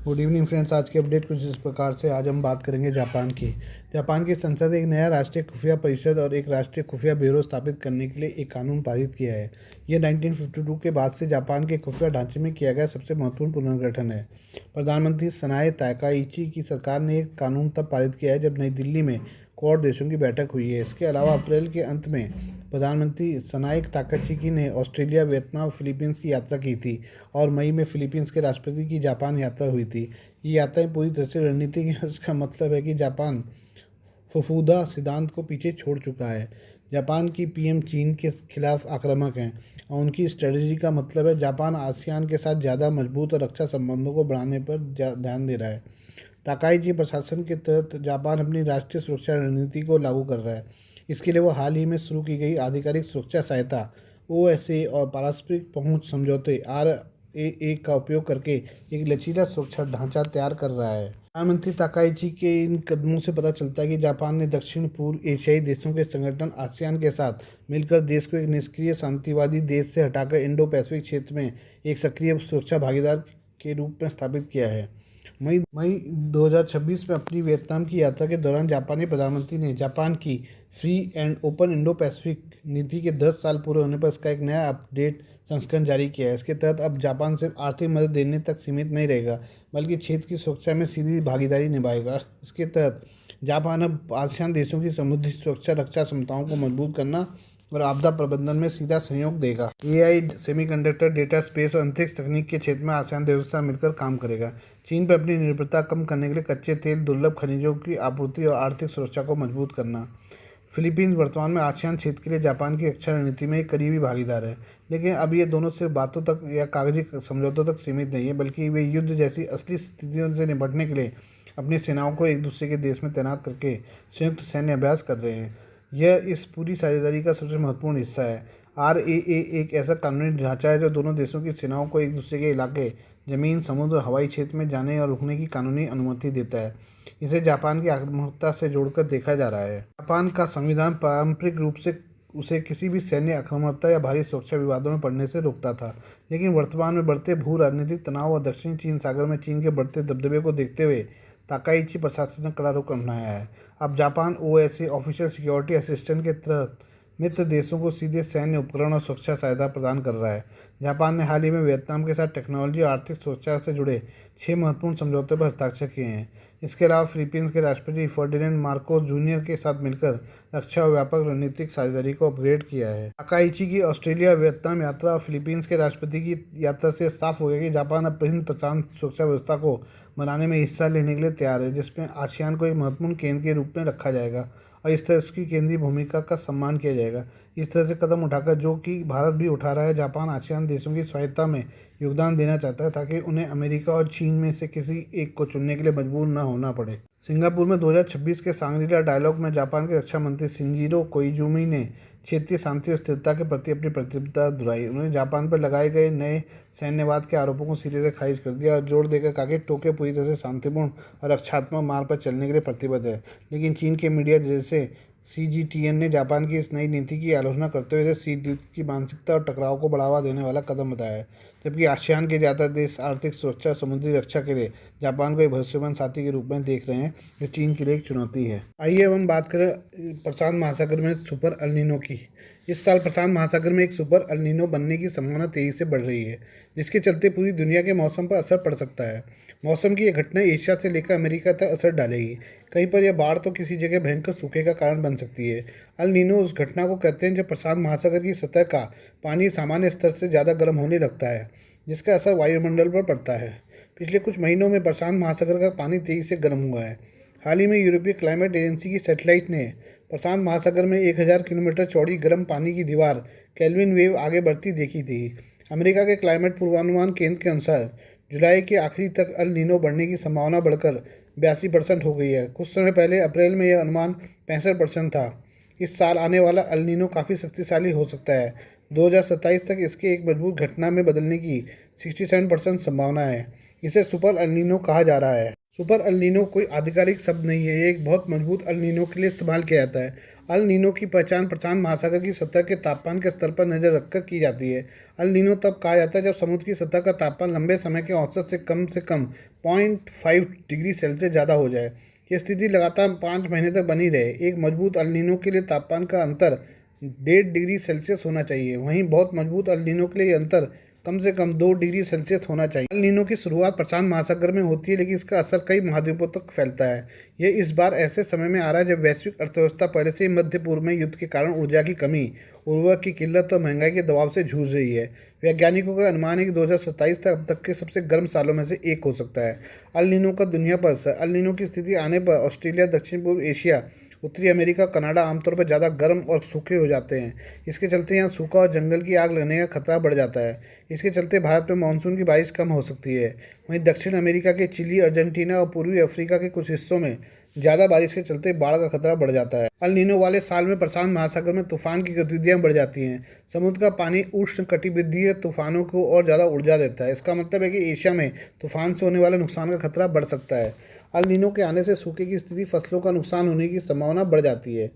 Good evening friends. आज की update कुछ इस प्रकार से। आज हम बात करेंगे जापान की। जापान की संसद एक नया राष्ट्रीय खुफिया परिषद और एक राष्ट्रीय खुफिया ब्यूरो स्थापित करने के लिए एक कानून पारित किया है। यह 1952 के बाद से जापान के खुफिया ढांचे में किया गया सबसे महत्वपूर्ण पुनर्गठन है। प्रधानमंत्री सनाए ताकाइची की सरकार ने एक कानून तब पारित किया है जब नई दिल्ली में क्वाड देशों की बैठक हुई है। इसके अलावा अप्रैल के अंत में प्रधानमंत्री सनाए ताकाइची ने ऑस्ट्रेलिया, वियतनाम, फिलीपींस की यात्रा की थी और मई में फिलीपींस के राष्ट्रपति की जापान यात्रा हुई थी। ये यात्राएं पूरी तरह से रणनीतिक हैं। इसका मतलब है कि जापान फफूदा सिद्धांत को पीछे छोड़ चुका है। जापान की पीएम चीन के खिलाफ आक्रामक हैं और उनकी स्ट्रेटजी का मतलब है जापान आसियान के साथ ज़्यादा मजबूत और अच्छा संबंधों को बढ़ाने पर ध्यान दे रहा है। ताकाइची प्रशासन के तहत जापान अपनी राष्ट्रीय सुरक्षा रणनीति को लागू कर रहा है। इसके लिए वो हाल ही में शुरू की गई आधिकारिक सुरक्षा सहायता ओएसए और पारस्परिक पहुंच समझौते आरएए का उपयोग करके एक लचीला सुरक्षा ढांचा तैयार कर रहा है। प्रधानमंत्री ताकाइची के इन कदमों से पता चलता है कि जापान ने दक्षिण पूर्व एशियाई देशों के संगठन आसियान के साथ मिलकर देश को एक निष्क्रिय शांतिवादी देश से हटाकर इंडो पैसिफिक क्षेत्र में एक सक्रिय सुरक्षा भागीदार के रूप में स्थापित किया है। मई 2026 में अपनी वियतनाम की यात्रा के दौरान जापानी प्रधानमंत्री ने जापान की free and open Indo Pacific नीति के 10 साल पूरे होने पर इसका एक नया अपडेट संस्करण जारी किया है। इसके तहत अब जापान सिर्फ आर्थिक मदद देने तक सीमित नहीं रहेगा, बल्कि क्षेत्र की सुरक्षा में सीधी भागीदारी निभाएगा। इसके तहत जापान अब आसियान देशों की समुद्री सुरक्षा रक्षा क्षमताओं को मजबूत करना और आपदा प्रबंधन में सीधा सहयोग देगा। एआई, सेमीकंडक्टर, डेटा, स्पेस और अंतरिक्ष तकनीक के क्षेत्र में आसियान देशों के साथ मिलकर काम करेगा। चीन पर अपनी निर्भरता कम करने के लिए कच्चे तेल, दुर्लभ खनिजों की आपूर्ति और आर्थिक सुरक्षा को मजबूत करना। फिलीपींस वर्तमान में आसियान क्षेत्र के लिए जापान की रक्षा रणनीति में एक करीबी भागीदार है, लेकिन अब ये दोनों सिर्फ बातों तक या कागजी समझौतों तक सीमित नहीं है, बल्कि वे युद्ध जैसी असली स्थितियों से निपटने के लिए अपनी सेनाओं को एक दूसरे के देश में तैनात करके संयुक्त सैन्य अभ्यास कर रहे हैं। यह इस पूरी साझेदारी का सबसे महत्वपूर्ण हिस्सा है। आरएए एक ऐसा कानूनी ढांचा है जो दोनों देशों की सेनाओं को एक दूसरे के इलाके, जमीन, समुद्र, हवाई क्षेत्र में जाने और रुकने की कानूनी अनुमति देता है। इसे जापान की आक्रामकता से जोड़कर देखा जा रहा है। जापान का संविधान पारंपरिक रूप से उसे किसी भी सैन्य आक्रामकता या भारी सुरक्षा विवादों में पड़ने से रोकता था, लेकिन वर्तमान में बढ़ते भू राजनीतिक तनाव और दक्षिण चीन सागर में चीन के बढ़ते दबदबे को देखते हुए ताकाइची प्रशासन ने कड़ा रुख अपनाया है। अब Japan OSA official security assistant के तहत मित्र देशों को सीधे सैन्य उपकरण और सुरक्षा सहायता प्रदान कर रहा है। जापान ने हाल ही में वियतनाम के साथ टेक्नोलॉजी और आर्थिक सुरक्षा से जुड़े 6 महत्वपूर्ण समझौतों पर हस्ताक्षर किए हैं। इसके अलावा फिलीपींस के राष्ट्रपति फर्डिनेंड मार्कोस जूनियर के साथ मिलकर रक्षा और व्यापक रणनीतिक साझेदारी को अपग्रेड किया है। ताकाइची की ऑस्ट्रेलिया, वियतनाम यात्रा और फिलीपींस के राष्ट्रपति की यात्रा से साफ हो गया कि जापान अब हिंद प्रशांत सुरक्षा व्यवस्था को बनाने में हिस्सा लेने के लिए तैयार है, जिसमें आसियान को एक महत्वपूर्ण केंद्र के रूप में रखा जाएगा और इस तरह उसकी केंद्रीय भूमिका का सम्मान किया जाएगा। इस तरह से कदम उठाकर, जो कि भारत भी उठा रहा है, जापान आसियान देशों की स्वायत्तता में योगदान देना चाहता है ताकि उन्हें अमेरिका और चीन में से किसी एक को चुनने के लिए मजबूर न होना पड़े। सिंगापुर में 2026 के सांग्रीला डायलॉग में जापान के रक्षा मंत्री शिंजिरो कोइजुमी ने क्षेत्रीय शांति और स्थिरता के प्रति अपनी प्रतिबद्धता दोहराई। उन्होंने जापान पर लगाए गए नए सैन्यवाद के आरोपों को सिरे से खारिज कर दिया और जोर देकर कहा कि टोक्यो पूरी तरह से शांतिपूर्ण और रक्षात्मक मार्ग पर चलने के लिए प्रतिबद्ध है। लेकिन चीन के मीडिया जैसे सीजीटीएन ने जापान की इस नई नीति की आलोचना करते हुए इसे शीत की मानसिकता और टकराव को बढ़ावा देने वाला कदम बताया है, जबकि आसियान के ज़्यादा देश आर्थिक सुरक्षा और समुद्री रक्षा के लिए जापान को एक भरोसेमंद साथी के रूप में देख रहे हैं, जो चीन के लिए एक चुनौती है। आइए अब हम बात करें प्रशांत महासागर में सुपर एल नीनो की। इस साल प्रशांत महासागर में एक सुपर एल नीनो बनने की संभावना तेजी से बढ़ रही है, जिसके चलते पूरी दुनिया के मौसम पर असर पड़ सकता है। मौसम की यह घटना एशिया से लेकर अमेरिका तक असर डालेगी। कहीं पर यह बाढ़ तो किसी जगह भयंकर सूखे का कारण बन सकती है। अल नीनो उस घटना को कहते हैं जब प्रशांत महासागर की सतह का पानी सामान्य स्तर से ज़्यादा गर्म होने लगता है, जिसका असर वायुमंडल पर पड़ता है। पिछले कुछ महीनों में प्रशांत महासागर का पानी तेजी से गर्म हुआ है। हाल ही में यूरोपीय क्लाइमेट एजेंसी की सैटेलाइट ने प्रशांत महासागर में 1000 किलोमीटर चौड़ी गर्म पानी की दीवार केल्विन वेव आगे बढ़ती देखी थी। अमेरिका के क्लाइमेट पूर्वानुमान केंद्र के अनुसार जुलाई के आखिरी तक अल नीनो बढ़ने की संभावना बढ़कर 82% हो गई है। कुछ समय पहले अप्रैल में यह अनुमान 65% था। इस साल आने वाला अल नीनो काफ़ी शक्तिशाली हो सकता है। 2027 तक इसके एक मजबूत घटना में बदलने की 67% संभावना है। इसे सुपर एल नीनो कहा जा रहा है। सुपर एल नीनो कोई आधिकारिक शब्द नहीं है, ये एक बहुत मजबूत एल नीनो के लिए इस्तेमाल किया जाता है अल नीनो की पहचान प्रशांत महासागर की सतह के तापमान के स्तर पर नज़र रखकर की जाती है। अल नीनो तब कहा जाता है जब समुद्र की सतह का तापमान लंबे समय के औसत से कम 0.5 डिग्री सेल्सियस ज़्यादा हो जाए। यह स्थिति लगातार 5 महीने तक बनी रहे। एक मजबूत अल नीनो के लिए तापमान का अंतर 1.5 डिग्री सेल्सियस होना चाहिए। वहीं बहुत मजबूत अल नीनो के लिए ये अंतर कम से कम 2 डिग्री सेल्सियस होना चाहिए। अल नीनो की शुरुआत प्रशांत महासागर में होती है, लेकिन इसका असर कई महाद्वीपों तक फैलता है। यह इस बार ऐसे समय में आ रहा है जब वैश्विक अर्थव्यवस्था पहले से ही मध्य पूर्व में युद्ध के कारण ऊर्जा की कमी, उर्वरक की किल्लत और महंगाई के दबाव से जूझ रही है। वैज्ञानिकों का अनुमान है कि 2027 तक अब तक के सबसे गर्म सालों में से एक हो सकता है। अल नीनो का दुनिया पर असर। अल नीनो की स्थिति आने पर ऑस्ट्रेलिया, दक्षिण पूर्व एशिया, उत्तरी अमेरिका, कनाडा आमतौर पर ज़्यादा गर्म और सूखे हो जाते हैं। इसके चलते यहाँ सूखा और जंगल की आग लगने का खतरा बढ़ जाता है। इसके चलते भारत में मानसून की बारिश कम हो सकती है। वहीं दक्षिण अमेरिका के चिली, अर्जेंटीना और पूर्वी अफ्रीका के कुछ हिस्सों में ज़्यादा बारिश के चलते बाढ़ का खतरा बढ़ जाता है। अल नीनो वाले साल में प्रशांत महासागर में तूफान की गतिविधियां बढ़ जाती हैं। समुद्र का पानी उष्ण कटिबंधीय तूफानों को और ज़्यादा ऊर्जा देता है। इसका मतलब है कि एशिया में तूफान से होने वाले नुकसान का खतरा बढ़ सकता है। अल नीनो के आने से सूखे की स्थिति, फसलों का नुकसान होने की संभावना बढ़ जाती है।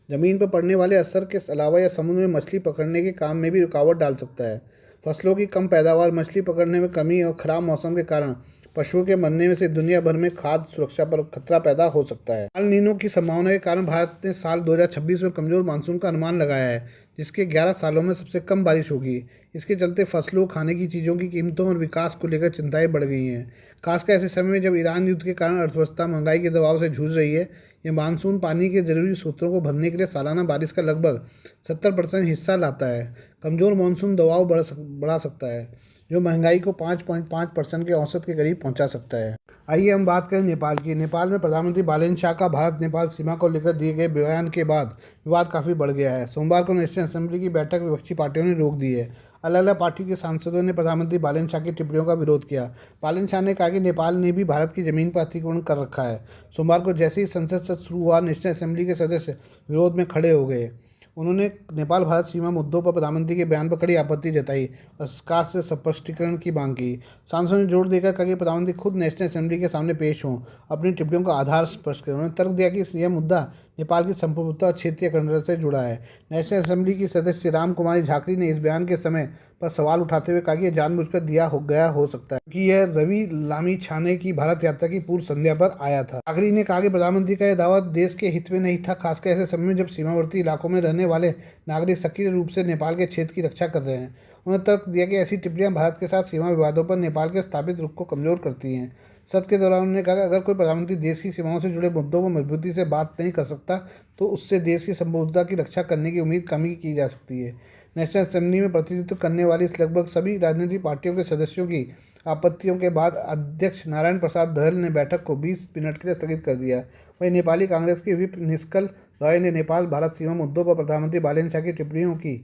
ज़मीन पर पड़ने वाले असर के अलावा यह समुद्र में मछली पकड़ने के काम में भी रुकावट डाल सकता है। फसलों की कम पैदावार, मछली पकड़ने में कमी और खराब मौसम के कारण पशुओं के मरने में से दुनिया भर में खाद्य सुरक्षा पर खतरा पैदा हो सकता है। अल नीनो की संभावना के कारण भारत ने साल 2026 में कमजोर मानसून का अनुमान लगाया है, जिसके 11 सालों में सबसे कम बारिश होगी। इसके चलते फसलों, खाने की चीज़ों की कीमतों और विकास को लेकर चिंताएं बढ़ गई हैं। खासकर ऐसे समय में जब ईरान युद्ध के कारण अर्थव्यवस्था महंगाई के दबाव से जूझ रही है। यह मानसून पानी के जरूरी सूत्रों को भरने के लिए सालाना बारिश का लगभग 70% हिस्सा लाता है। कमजोर मानसून दबाव बढ़ा सकता है, जो महंगाई को 5.5% के औसत के करीब पहुंचा सकता है। आइए हम बात करें नेपाल की। नेपाल में प्रधानमंत्री बालेन शाह का भारत नेपाल सीमा को लेकर दिए गए बयान के बाद विवाद काफ़ी बढ़ गया है। सोमवार को नेशनल असेंबली की बैठक विपक्षी पार्टियों ने रोक दी है। अलग अलग पार्टी के सांसदों ने प्रधानमंत्री बालेन शाह की टिप्पणियों का विरोध किया। बालेन शाह ने कहा कि नेपाल ने भी भारत की जमीन पर अतिक्रमण कर रखा है। सोमवार को जैसे ही संसद सत्र शुरू हुआ, नेशनल असेंबली के सदस्य विरोध में खड़े हो गए। उन्होंने नेपाल भारत सीमा मुद्दों पर प्रधानमंत्री के बयान पर कड़ी आपत्ति जताई और सरकार से स्पष्टीकरण की मांग की। सांसदों ने जोर देकर कहा कि प्रधानमंत्री खुद नेशनल असेंबली के सामने पेश हों, अपनी टिप्पणियों का आधार स्पष्ट करें। उन्होंने तर्क दिया कि यह मुद्दा नेपाल की संप्रभुता और क्षेत्रीय अखंडता से जुड़ा है। नेशनल असेंबली की सदस्य राम कुमारी झाकरी ने इस बयान के समय पर सवाल उठाते हुए कहा कि यह जानबूझकर दिया गया हो सकता है, कि यह रवि लामिछाने की भारत यात्रा की पूर्व संध्या पर आया था। झाकरी ने कहा कि प्रधानमंत्री का यह दावा देश के हित में नहीं था, खासकर ऐसे समय में जब सीमावर्ती इलाकों में रहने वाले नागरिक सक्रिय रूप से नेपाल के क्षेत्र की रक्षा कर रहे हैं। उन्होंने तर्क दिया कि ऐसी टिप्पणियां भारत के साथ सीमा विवादों पर नेपाल के स्थापित रुख को कमजोर करती हैं। सत्र के दौरान उन्होंने कहा कि अगर कोई प्रधानमंत्री देश की सीमाओं से जुड़े मुद्दों पर मजबूती से बात नहीं कर सकता, तो उससे देश की संप्रभुता की रक्षा करने की उम्मीद कम ही की जा सकती है। नेशनल असेंबली में प्रतिनिधित्व करने वाली लगभग सभी राजनीतिक पार्टियों के सदस्यों की आपत्तियों के बाद अध्यक्ष नारायण प्रसाद दहल ने बैठक को 20 मिनट के लिए स्थगित कर दिया। वहीं नेपाली कांग्रेस के व्हिप निष्कल रॉय ने नेपाल भारत सीमा मुद्दों पर प्रधानमंत्री बालेन शाह की टिप्पणियों की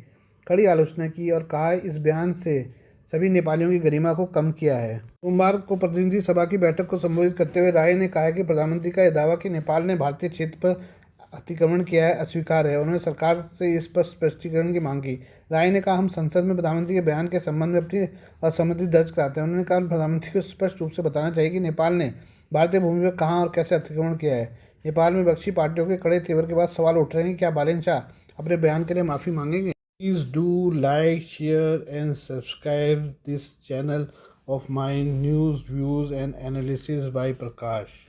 कड़ी आलोचना की और कहा इस बयान से सभी नेपालियों की गरिमा को कम किया है। सोमवार को प्रतिनिधि सभा की बैठक को संबोधित करते हुए राय ने कहा कि प्रधानमंत्री का यह दावा कि नेपाल ने भारतीय क्षेत्र पर अतिक्रमण किया है अस्वीकार है। उन्होंने सरकार से इस पर स्पष्टीकरण की मांग की। राय ने कहा, हम संसद में प्रधानमंत्री के बयान के संबंध में अपनी असहमति दर्ज कराते हैं। उन्होंने कहा, प्रधानमंत्री को स्पष्ट रूप से बताना चाहिए कि नेपाल ने भारतीय भूमि पर कहाँ और कैसे अतिक्रमण किया है। नेपाल में विपक्षी पार्टियों के कड़े तेवर के बाद सवाल उठ रहे हैं कि क्या बालेन शाह अपने बयान के लिए माफ़ी मांगेंगे। Please do like, share and subscribe this channel of my news, views and analysis by Prakash.